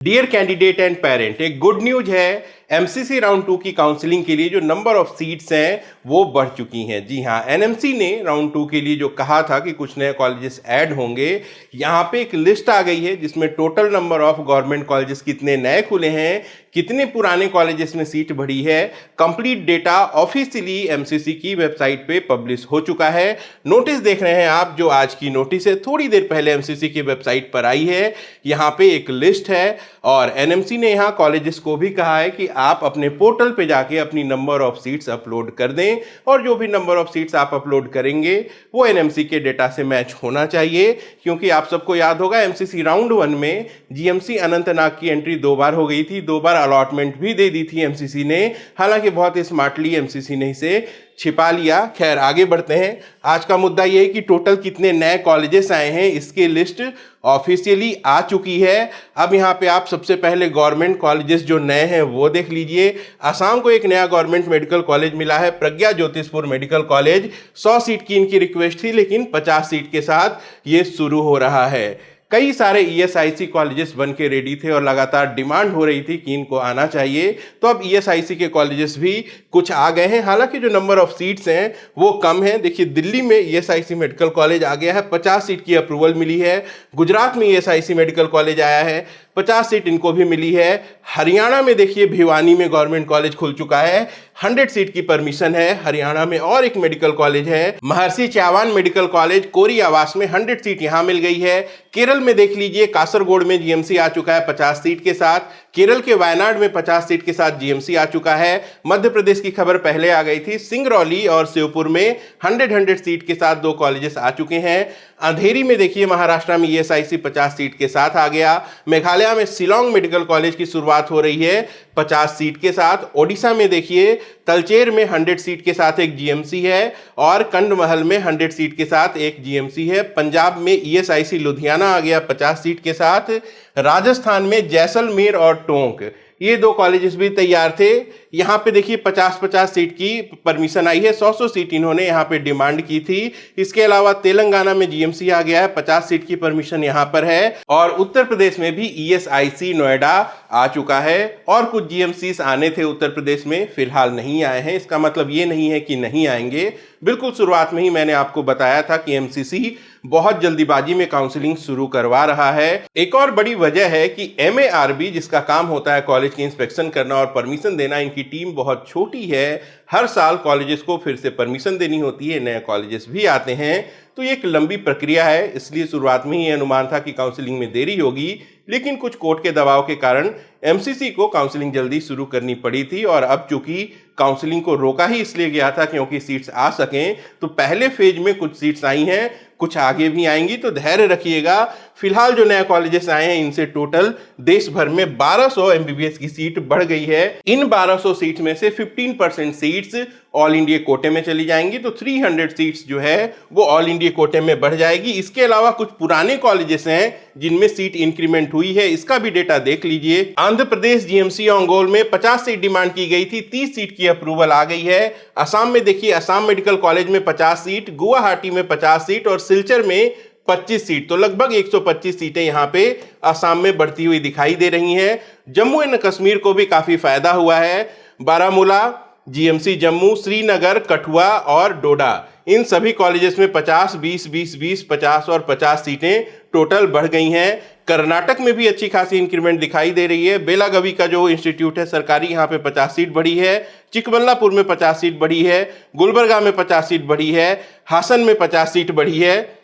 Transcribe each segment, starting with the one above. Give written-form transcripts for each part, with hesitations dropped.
Dear candidate and parent, एक good news है। MCC round 2 की काउंसलिंग के लिए जो नंबर ऑफ सीट्स हैं वो बढ़ चुकी हैं। जी हाँ, एनएमसी ने राउंड 2 के लिए जो कहा था कि कुछ नए कॉलेजेस ऐड होंगे, यहाँ पे एक लिस्ट आ गई है जिसमें total number of government colleges कितने नए खुले हैं, कितने पुराने कॉलेजेस में सीट बढ़ी है। कंप्लीट डेटा ऑफिशियली एमसीसी की वेबसाइट पे पब्लिश हो चुका है। नोटिस देख रहे हैं आप, जो आज की नोटिस है, थोड़ी देर पहले एमसीसी की वेबसाइट पर आई है। यहाँ पे एक लिस्ट है और एनएमसी ने यहाँ कॉलेजेस को भी कहा है कि आप अपने पोर्टल पे जाके अपनी नंबर ऑफ सीट्स अपलोड कर दें और जो भी नंबर ऑफ सीट्स आप अपलोड करेंगे वो एनएमसी के डेटा से मैच होना चाहिए। क्योंकि आप सबको याद होगा, एमसीसी राउंड 1 में जीएमसी अनंतनाग की एंट्री 2 बार हो गई थी, 2 बार अलॉटमेंट भी दे दी थी एमसीसी ने। हालांकि बहुत स्मार्टली एमसीसी ने इसे छिपा लिया। खैर, आगे बढ़ते हैं। आज का मुद्दा यह है कि टोटल कितने नए कॉलेजेस आए हैं, इसकी लिस्ट ऑफिशियली आ चुकी है। अब यहाँ पे आप सबसे पहले गवर्नमेंट कॉलेजेस जो नए हैं वो देख लीजिए। असम को एक नया गवर्नमेंट मेडिकल कॉलेज मिला है, प्रज्ञा ज्योतिषपुर मेडिकल कॉलेज। 100 सीट की इनकी रिक्वेस्ट थी, लेकिन 50 सीट के साथ ये शुरू हो रहा है। कई सारे ईएसआईसी कॉलेजेस बन के रेडी थे और लगातार डिमांड हो रही थी कि इनको आना चाहिए, तो अब ईएसआईसी के कॉलेजेस भी कुछ आ गए हैं। हालांकि जो नंबर ऑफ सीट्स हैं वो कम है। देखिए, दिल्ली में ईएसआईसी मेडिकल कॉलेज आ गया है, 50 सीट की अप्रूवल मिली है। गुजरात में ईएसआईसी मेडिकल कॉलेज आया है, 50 सीट इनको भी मिली है। हरियाणा में देखिए, भिवानी में गवर्नमेंट कॉलेज खुल चुका है, 100 सीट की परमिशन है हरियाणा में। और एक मेडिकल कॉलेज है महर्षि च्यवान मेडिकल कॉलेज, कोरी आवास में 100 सीट यहां मिल गई है। केरल में देख लीजिए, कासरगोड में जीएमसी आ चुका है 50 सीट के साथ। केरल के वायनाड में 50 सीट के साथ जीएमसी आ चुका है। मध्य प्रदेश की खबर पहले आ गई थी, सिंगरौली और शिवपुर में 100 सीट के साथ 2 कॉलेजेस आ चुके हैं। अंधेरी में देखिए, महाराष्ट्र में ईएसआईसी 50 सीट के साथ आ गया। मेघालय में शिलोंग मेडिकल कॉलेज की शुरुआत हो रही है 50 सीट के साथ। ओडिशा में देखिए, तलचेर में 100 सीट के साथ एक जीएमसी है और कंडमहल में 100 सीट के साथ एक जीएमसी है। पंजाब में ईएसआईसी लुधियाना आ गया 50 सीट के साथ। राजस्थान में जैसलमेर और टोंक, ये 2 कॉलेजेस भी तैयार थे। यहाँ पे देखिए 50-50 सीट की परमिशन आई है, 100 सीट इन्होंने यहाँ पे डिमांड की थी। इसके अलावा तेलंगाना में जीएमसी आ गया है, 50 सीट की परमिशन यहाँ पर है। और उत्तर प्रदेश में भी ईएसआईसी नोएडा आ चुका है और कुछ जीएमसीस आने थे उत्तर प्रदेश में, फिलहाल नहीं आए हैं। इसका मतलब ये नहीं है कि नहीं आएंगे। बिल्कुल शुरुआत में ही मैंने आपको बताया था कि एमसीसी बहुत जल्दीबाजी में काउंसलिंग शुरू करवा रहा है। एक और बड़ी वजह है कि एमएआरबी, जिसका काम होता है कॉलेज की इंस्पेक्शन करना और परमिशन देना, इनकी टीम बहुत छोटी है। हर साल कॉलेजेस को फिर से परमिशन देनी होती है, नए कॉलेजेस भी आते हैं, तो ये एक लंबी प्रक्रिया है। इसलिए शुरुआत में ही अनुमान था कि काउंसलिंग में देरी होगी, लेकिन कुछ कोर्ट के दबाव के कारण एमसीसी को काउंसलिंग जल्दी शुरू करनी पड़ी थी। और अब चूंकि काउंसलिंग को रोका ही इसलिए गया था क्योंकि सीट्स आ सकें, तो पहले फेज में कुछ सीट्स आई हैं, कुछ आगे भी आएंगी, तो धैर्य रखिएगा। फिलहाल जो नए कॉलेजेस आए हैं, इनसे टोटल देश भर में 1200 एमबीबीएस की सीट बढ़ गई है। इन 1200 सीट में से 15% सीट्स ऑल इंडिया कोटे में चली जाएंगी, तो 300 सीट्स जो है वो ऑल इंडिया कोटे में बढ़ जाएगी। इसके अलावा कुछ पुराने कॉलेजेस हैं जिनमें सीट इंक्रीमेंट हुई है, इसका भी डेटा देख लीजिए। आंध्र प्रदेश जीएमसी ओंगोल में 50 सीट डिमांड की गई थी, 30 सीट की अप्रूवल आ गई है। असम में देखिए, असम मेडिकल कॉलेज में 50 सीट, गुवाहाटी में 50 सीट और सिलचर में 25 सीट, तो लगभग 125 सीटें यहाँ पे असम में बढ़ती हुई दिखाई दे रही हैं। जम्मू एंड कश्मीर को भी काफी फायदा हुआ है। बारामूला, जीएमसी जम्मू, श्रीनगर, कठुआ और डोडा, इन सभी कॉलेजेस में 50, 20, 20, 20, 50 और 50 सीटें टोटल बढ़ गई हैं। कर्नाटक में भी अच्छी खासी इंक्रीमेंट दिखाई दे रही है। बेलागवी का जो इंस्टीट्यूट है सरकारी, यहाँ पे 50 सीट बढ़ी है। चिकबल्लापुर में 50 सीट बढ़ी है। गुलबर्गा में 50 सीट बढ़ी है। हासन में 50 सीट बढ़ी है।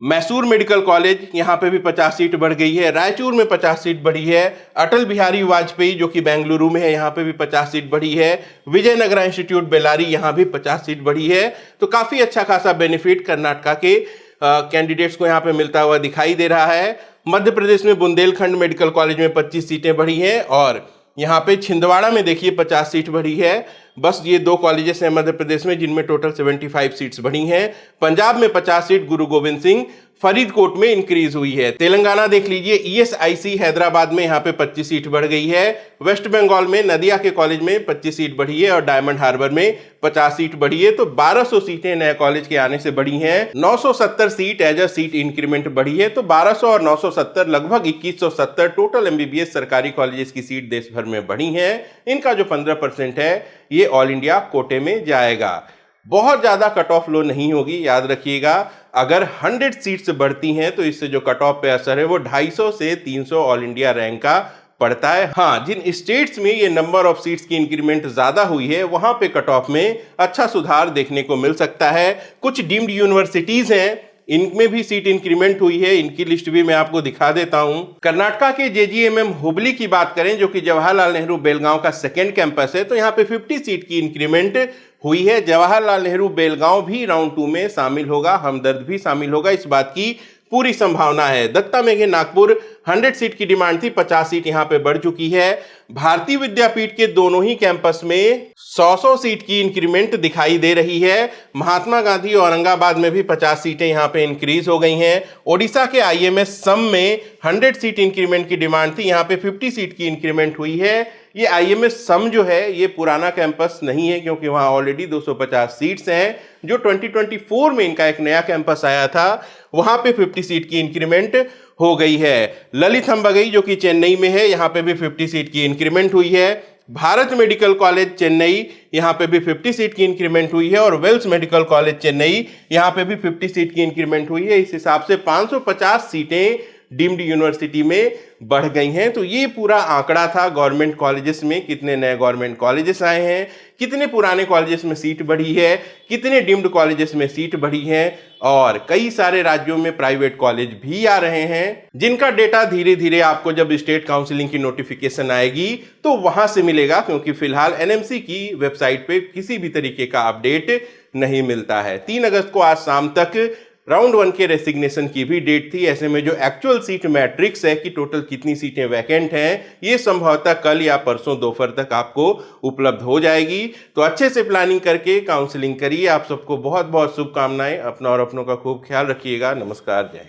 मैसूर मेडिकल कॉलेज, यहाँ पे भी 50 सीट बढ़ गई है। रायचूर में 50 सीट बढ़ी है। अटल बिहारी वाजपेयी जो कि बेंगलुरु में है, यहाँ पे भी 50 सीट बढ़ी है। विजयनगरा इंस्टीट्यूट बेलारी, यहाँ भी 50 सीट बढ़ी है। तो काफ़ी अच्छा खासा बेनिफिट कर्नाटका के कैंडिडेट्स को यहाँ पे मिलता हुआ दिखाई दे रहा है। मध्य प्रदेश में बुंदेलखंड मेडिकल कॉलेज में 25 सीटें बढ़ी हैं और यहाँ पे छिंदवाड़ा में देखिए 50 सीट बढ़ी है। बस ये 2 कॉलेजेस हैं मध्य प्रदेश में जिनमें टोटल 75 सीट्स बढ़ी हैं। पंजाब में 50 सीट गुरु गोविंद सिंह फरीदकोट में इंक्रीज हुई है। तेलंगाना देख लीजिए, ईएसआईसी हैदराबाद में यहाँ पे 25 सीट बढ़ गई है। वेस्ट बंगाल में नदिया के कॉलेज में 25 सीट बढ़ी है और डायमंड हार्बर में 50 सीट बढ़ी है। तो 1200 सीटें नए कॉलेज के आने से बढ़ी हैं। 970 seat as a seat increment बढ़ी है। तो 1200 और 970 लगभग 2170 टोटल एमबीबीएस सरकारी कॉलेजेस की सीट देश भर में बढ़ी हैं। इनका जो 15% है ये ऑल इंडिया कोटे में जाएगा। बहुत ज्यादा कट ऑफ लो नहीं होगी, याद रखिएगा। अगर 100 सीट्स बढ़ती हैं तो इससे जो कट ऑफ पे असर है वो 250 से 300 ऑल इंडिया रैंक का पड़ता है। हाँ, जिन स्टेट्स में ये नंबर ऑफ सीट्स की इंक्रीमेंट ज्यादा हुई है वहां पे कट ऑफ में अच्छा सुधार देखने को मिल सकता है। कुछ डीम्ड यूनिवर्सिटीज हैं, इनमें भी सीट इंक्रीमेंट हुई है। इनकी लिस्ट भी मैं आपको दिखा देता हूं। कर्नाटका के जेजीएमएम हुबली की बात करें, जो कि जवाहरलाल नेहरू बेलगांव का सेकेंड कैंपस है, तो यहाँ पे 50 सीट की इंक्रीमेंट हुई है। जवाहरलाल नेहरू बेलगांव भी राउंड 2 में शामिल होगा, हमदर्द भी शामिल होगा, इस बात की पूरी संभावना है। दत्ता मेघे नागपुर 100 सीट की डिमांड थी, 50 सीट यहां पे बढ़ चुकी है। भारतीय विद्यापीठ के दोनों ही कैंपस में 100 सीट की इंक्रीमेंट दिखाई दे रही है। महात्मा गांधी औरंगाबाद में भी 50 सीटें यहां पे इंक्रीज हो गई हैं। ओडिशा के आईएमएस सम में 100 सीट इंक्रीमेंट की डिमांड थी, यहां पे 50 सीट की इंक्रीमेंट हुई है। ये आईएमएस सम जो है ये पुराना कैंपस नहीं है, क्योंकि वहां ऑलरेडी 250 सीट्स हैं। जो 2024 में इनका एक नया कैंपस आया था वहां पे 50 सीट की इंक्रीमेंट हो गई है। ललित अंबगई जो कि चेन्नई में है, यहाँ पे भी 50 सीट की इंक्रीमेंट हुई है। भारत मेडिकल कॉलेज चेन्नई, यहाँ पे भी 50 सीट की इंक्रीमेंट हुई है। और वेल्स मेडिकल कॉलेज चेन्नई, यहाँ पे भी 50 सीट की इंक्रीमेंट हुई है। इस हिसाब से 550 सीटें डीम्ड यूनिवर्सिटी में बढ़ गई हैं। तो ये पूरा आंकड़ा था गवर्नमेंट कॉलेजेस में कितने नए गवर्नमेंट कॉलेजेस आए हैं, कितने पुराने कॉलेजेस में सीट बढ़ी है, कितने डीम्ड कॉलेजेस में सीट बढ़ी है। और कई सारे राज्यों में प्राइवेट कॉलेज भी आ रहे हैं, जिनका डेटा धीरे धीरे आपको जब स्टेट काउंसिलिंग की नोटिफिकेशन आएगी तो वहां से मिलेगा, क्योंकि फिलहाल एनएमसी की वेबसाइट पे किसी भी तरीके का अपडेट नहीं मिलता है। 3 अगस्त को आज शाम तक राउंड 1 के रेसिग्नेशन की भी डेट थी। ऐसे में जो एक्चुअल सीट मैट्रिक्स है कि टोटल कितनी सीटें वैकेंट हैं, ये संभवतः कल या परसों दोपहर तक आपको उपलब्ध हो जाएगी। तो अच्छे से प्लानिंग करके काउंसलिंग करिए। आप सबको बहुत बहुत शुभकामनाएं। अपना और अपनों का खूब ख्याल रखिएगा। नमस्कार, जय हिंद।